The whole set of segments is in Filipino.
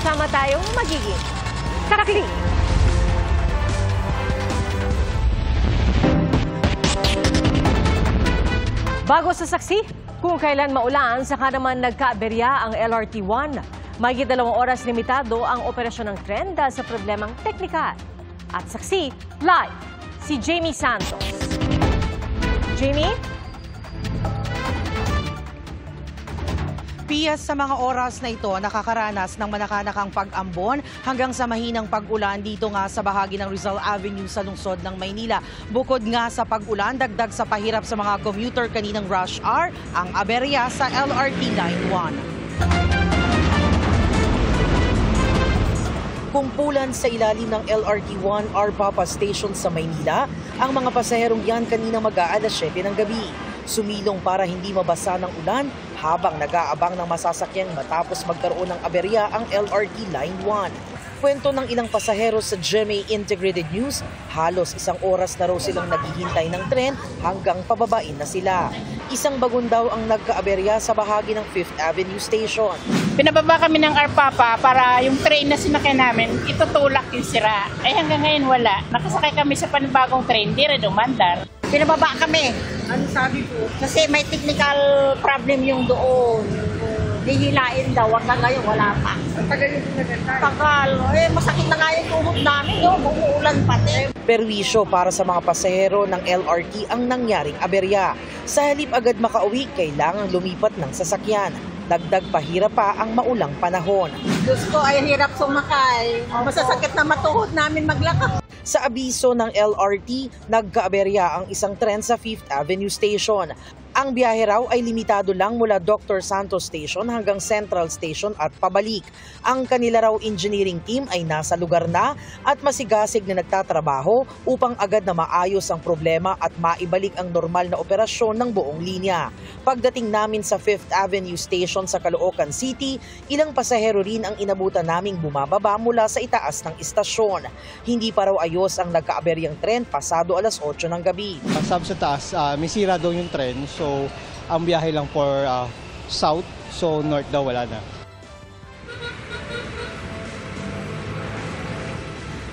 sama-sama tayong magiging saksi. Bago sa saksi, kung kailan maulan, saka naman nagkaaberya ang LRT-1. Mahigit 2 oras limitado ang operasyon ng tren dahil sa problemang teknikal. At saksi, live, si Jamie Santos. Jamie? Pia, sa mga oras na ito, nakakaranas ng manakanakang pag-ambon hanggang sa mahinang pag-ulan dito nga sa bahagi ng Rizal Avenue sa lungsod ng Maynila. Bukod nga sa pag-ulan, dagdag sa pahirap sa mga commuter kaninang rush hour, ang aberya sa LRT Line 1. Kumpulan sa ilalim ng LRT-1 Arpapa Station sa Maynila, ang mga pasaherong yan kanina mag-aalas 7 ng gabi. Sumilong para hindi mabasa ng ulan habang nag-aabang ng masasakyang matapos magkaroon ng aberya ang LRT Line 1. Kwento ng ilang pasahero sa GMA Integrated News, halos 1 oras na raw silang naghihintay ng tren hanggang pababain na sila. Isang bagon daw ang nagkaaberya sa bahagi ng 5th Avenue Station. Pinababa kami ng Arpapa para yung train na sinakay namin, itutulak yung sira. Ay hanggang ngayon wala. Nakasakay kami sa panibagong train, di rin umandar. Pinababa kami. Ano sabi po? Kasi may technical problem yung doon. Dihilain daw, hanggang ngayon wala pa. Tagal yung pinagantay. Tagal. Masakit na nga yung tuhod namin. Yung umuulan pati. Perwisyo para sa mga pasahero ng LRT ang nangyaring aberya. Sa halip agad makauwi, kailangang lumipat ng sasakyan. Dagdag pahirap pa ang maulang panahon. Diyos ko ay hirap sumakay. Masasakit na matuhod namin maglakad. Sa abiso ng LRT, nagkaaberya ang isang tren sa 5th Avenue Station. Ang biyahe raw ay limitado lang mula Dr. Santos Station hanggang Central Station at pabalik. Ang kanila raw engineering team ay nasa lugar na at masigasig na nagtatrabaho upang agad na maayos ang problema at maibalik ang normal na operasyon ng buong linya. Pagdating namin sa 5th Avenue Station sa Caloocan City, ilang pasahero rin ang inabutan naming bumababa mula sa itaas ng istasyon. Hindi pa raw ayos ang nagkaaberyang tren pasado alas 8 ng gabi. Pag sa taas, may sira daw yung tren. So, ang biyahe lang for south. So, north daw wala na.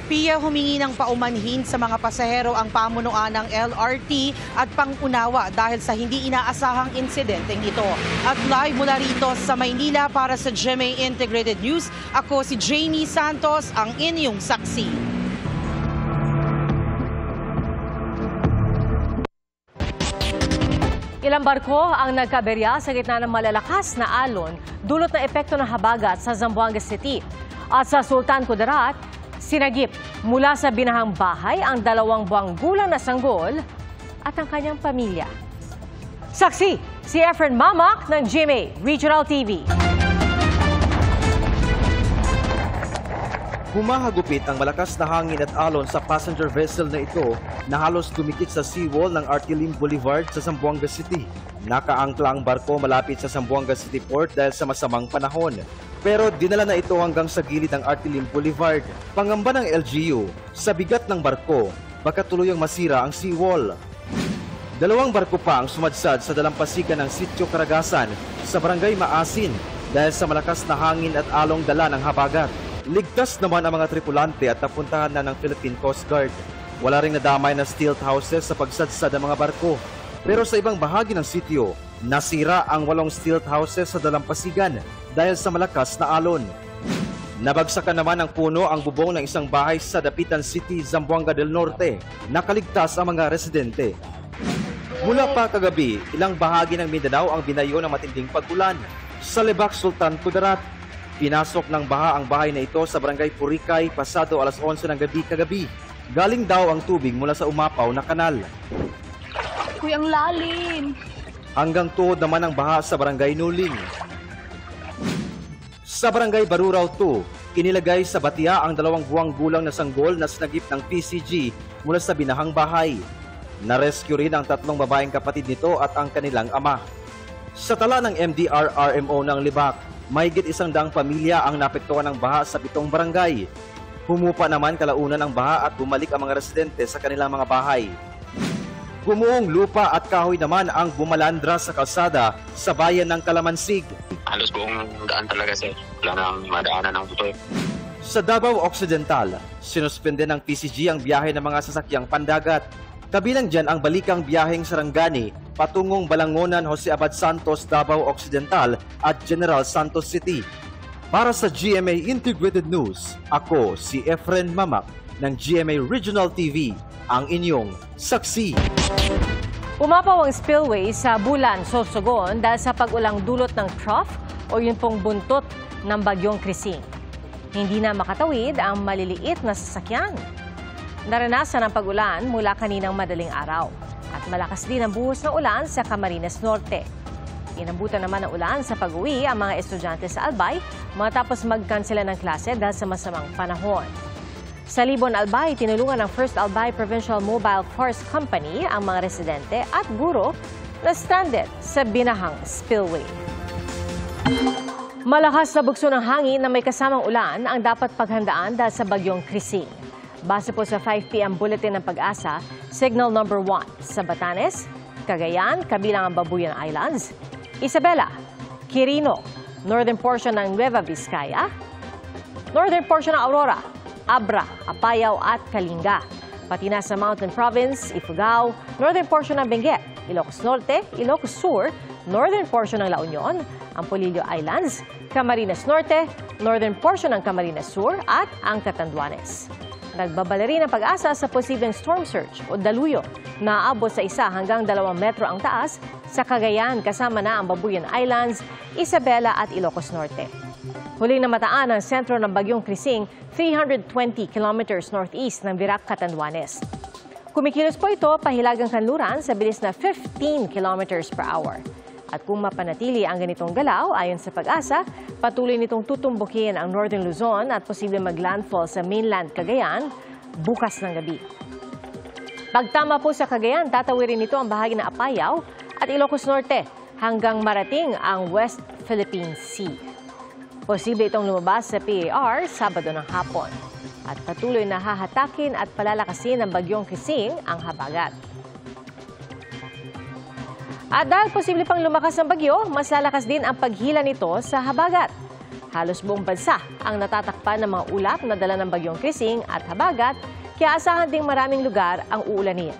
Pia, humingi ng paumanhin sa mga pasahero ang pamunuan ng LRT at pangunawa dahil sa hindi inaasahang insidenteng ito. At live mula rito sa Maynila para sa GMA Integrated News, ako si Jamie Santos, ang inyong saksi. Ilang barko ang nagkaberya sa gitna ng malalakas na alon, dulot na epekto ng habagat sa Zamboanga City. At sa Sultan Kudarat, sinagip mula sa binahang bahay ang 2 buwang gulang na sanggol at ang kanyang pamilya. Saksi, si Efren Mamak ng GMA Regional TV. Humahagupit ang malakas na hangin at alon sa passenger vessel na ito na halos dumikit sa seawall ng Artilim Boulevard sa Zamboanga City. Nakaangkla ang barko malapit sa Zamboanga City Port dahil sa masamang panahon. Pero dinala na ito hanggang sa gilid ng Artilim Boulevard. Pangamba ng LGU, sa bigat ng barko, baka tuluyang masira ang seawall. 2 barko pa ang sumadsad sa dalampasigan ng Sitio Caragasan sa Barangay Maasin dahil sa malakas na hangin at along dala ng habagat. Ligtas naman ang mga tripulante at napuntahan na ng Philippine Coast Guard. Wala ring nadamay na stilt houses sa pagsadsad ng mga barko. Pero sa ibang bahagi ng sitio, nasira ang 8 stilt houses sa dalampasigan dahil sa malakas na alon. Nabagsakan naman ng puno ang bubong ng isang bahay sa Dapitan City, Zamboanga del Norte. Nakaligtas ang mga residente. Mula pa kagabi, ilang bahagi ng Mindanao ang binayo ng matinding pag-ulan. Sa Lebac, Sultan Kudarat, pinasok ng baha ang bahay na ito sa Barangay Purikay pasado alas 11 ng gabi kagabi. Galing daw ang tubig mula sa umapaw na kanal. Kuya, ang lalim. Hanggang tuhod naman ang baha sa Barangay Nuling. Sa Barangay Barurao 2, inilagay sa batia ang 2 buwang gulang na sanggol na sinagip ng PCG mula sa binahang bahay. Narescue rin ang 3 babaeng kapatid nito at ang kanilang ama. Sa tala ng MDR-RMO ng Lebac, mahigit 100 pamilya ang naapektuhan ng baha sa 7 barangay. Humupa naman kalaunan ang baha at bumalik ang mga residente sa kanilang mga bahay. Gumuong lupa at kahoy naman ang bumalandra sa kalsada sa bayan ng Calamansig. Halos buong daan talaga sir. Wala nang madaanan ng motor. Sa Davao Occidental, sinuspende ng PCG ang biyahe ng mga sasakyang pandagat. Kabilang dyan ang balikang biyaheng Sarangani, patungong Balangonan, Jose Abad Santos, Davao Occidental at General Santos City. Para sa GMA Integrated News, ako si Efren Mamak ng GMA Regional TV, ang inyong saksi. Umapaw ang spillway sa Bulan, Sorsogon dahil sa pag-ulang dulot ng trough o yun pong buntot ng bagyong Krising. Hindi na makatawid ang maliliit na sasakyan. Naranasan ang pag-ulan mula kaninang madaling araw at malakas din ang buhos ng ulan sa Camarines Norte. Inambutan naman ng ulan sa pag-uwi ang mga estudyante sa Albay matapos mag-cancela ng klase dahil sa masamang panahon. Sa Libon, Albay, tinulungan ng First Albay Provincial Mobile Force Company ang mga residente at guro na stranded sa binahang spillway. Malakas na bugso ng hangin na may kasamang ulan ang dapat paghandaan dahil sa bagyong Krising. Base po sa 5 p.m. bulletin ng Pag-asa, signal number 1 sa Batanes, Cagayan, kabilang ang Babuyan Islands, Isabela, Quirino, northern portion ng Nueva Vizcaya, northern portion ng Aurora, Abra, Apayao at Kalinga. Pati na sa Mountain Province, Ifugao, northern portion ng Benguet, Ilocos Norte, Ilocos Sur, northern portion ng La Union, Ampolillo Islands, Camarines Norte, northern portion ng Camarines Sur at ang Catanduanes. Nagbabala rin ang Pag-asa sa posibleng storm surge o daluyo na aabot sa 1 hanggang 2 metro ang taas sa Cagayan kasama na ang Babuyan Islands, Isabela at Ilocos Norte. Huling namataan ang sentro ng bagyong Krising 320 kilometers northeast ng Virac, Catanduanes. Kumikilos po ito pahilagang kanluran sa bilis na 15 kilometers per hour. At kung mapanatili ang ganitong galaw, ayon sa Pag-asa, patuloy nitong tutumbukin ang Northern Luzon at posible maglandfall sa mainland Cagayan bukas ng gabi. Pagtama po sa Cagayan, tatawirin nito ang bahagi ng Apayao at Ilocos Norte hanggang marating ang West Philippine Sea. Posible itong lumabas sa PAR Sabado ng hapon at patuloy na hahatakin at palalakasin ng bagyong Krising ang habagat. At dahil posible pang lumakas ang bagyo, mas lalakas din ang paghila nito sa habagat. Halos buong bansa ang natatakpan ng mga ulap na dala ng bagyong Krising at habagat, kaya asahan ding maraming lugar ang uulanin.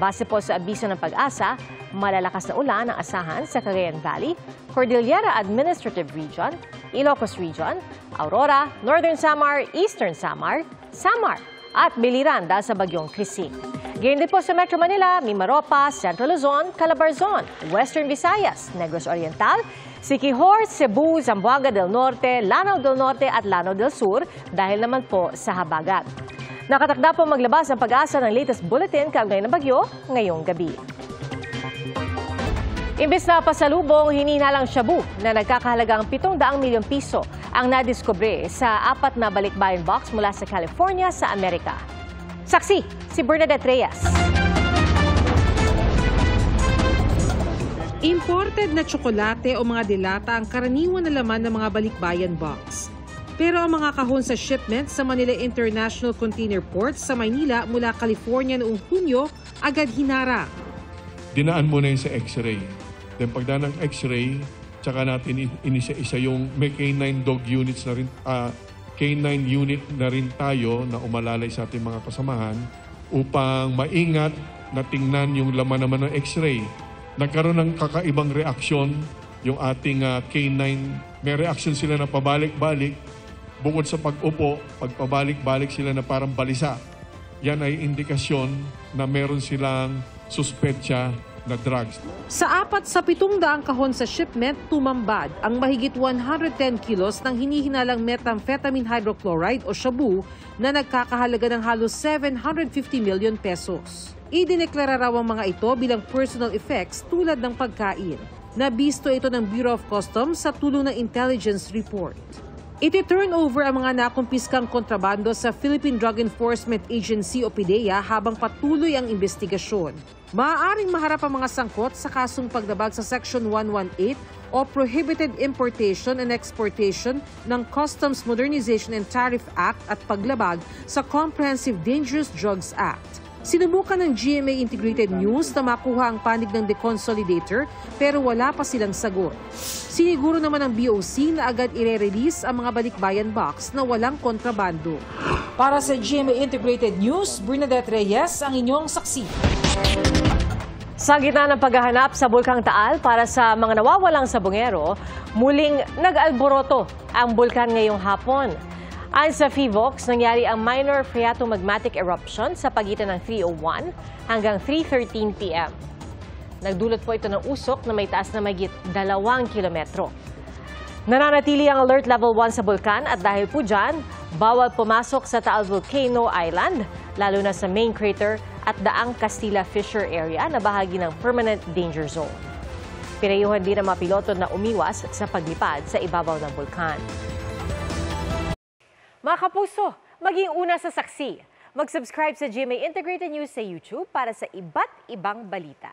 Base po sa abiso ng Pag-asa, malalakas na ulan ang asahan sa Cagayan Valley, Cordillera Administrative Region, Ilocos Region, Aurora, Northern Samar, Eastern Samar, Samar at Biliran dahil sa bagyong Krising. Gayon din po sa Metro Manila, Mimaropa, Central Luzon, Calabarzon, Western Visayas, Negros Oriental, Siquijor, Cebu, Zamboanga del Norte, Lanao del Norte at Lanao del Sur dahil naman po sa habagat. Nakatakda po maglabas ang Pag-asa ng latest bulletin kaugnay ng bagyo ngayong gabi. Imbes na pasalubong, hininalang shabu na nagkakahalagang 700 milyong piso ang nadiskubre sa 4 na balikbayan box mula sa California sa Amerika. Saksi, si Bernadette Reyes. Imported na tsokolate o mga dilata ang karaniwan na laman ng mga balikbayan box. Pero ang mga kahon sa shipment sa Manila International Container Port sa Maynila mula California noong Hunyo agad hinarang. Dinaan muna yun sa x-ray. Then pagdaan ng x-ray, tsaka natin inisa-isa yung may K9 dog units na rin, K9 unit na rin tayo na umalalay sa ating mga kasamahan upang maingat na tingnan yung laman naman ng x-ray. Nagkaroon ng kakaibang reaksyon yung ating K9. May reaksyon sila na pabalik-balik. Bukod sa pag-upo, pagpabalik-balik sila na parang balisa. Yan ay indikasyon na meron silang suspetsya na drugs. Sa 4 sa 700 kahon sa shipment, tumambad ang mahigit 110 kilos ng hinihinalang methamphetamine hydrochloride o shabu na nagkakahalaga ng halos 750 million pesos. Idineklara raw ang mga ito bilang personal effects tulad ng pagkain. Nabisto ito ng Bureau of Customs sa tulong ng intelligence report. Iti-turn over ang mga nakumpiskang kontrabando sa Philippine Drug Enforcement Agency o PDEA habang patuloy ang investigasyon. Maaaring maharap ang mga sangkot sa kasong pagdabag sa Section 118 o Prohibited Importation and Exportation ng Customs Modernization and Tariff Act at paglabag sa Comprehensive Dangerous Drugs Act. Sinubukan ng GMA Integrated News na makuha ang panig ng deconsolidator pero wala pa silang sagot. Siniguro naman ng BOC na agad ire-release ang mga balikbayan box na walang kontrabando. Para sa GMA Integrated News, Bernadette Reyes ang inyong saksi. Sa gitna ng paghahanap sa Bulkang Taal para sa mga nawawalang sabongero, muling nag-alboroto ang bulkan ngayong hapon. Ayon sa PHIVOX, nangyari ang minor phreatomagmatic eruption sa pagitan ng 3:01 hanggang 3:13 p.m. Nagdulot po ito ng usok na may taas na mahigit 2 kilometro. Nananatili ang alert level 1 sa bulkan at dahil po dyan, bawal pumasok sa Taal Volcano Island, lalo na sa main crater at Daang Castilla Fissure area na bahagi ng permanent danger zone. Pinayuhan din ang mga piloto na umiwas sa paglipad sa ibabaw ng bulkan. Mga kapuso, maging una sa saksi. Mag-subscribe sa GMA Integrated News sa YouTube para sa iba't ibang balita.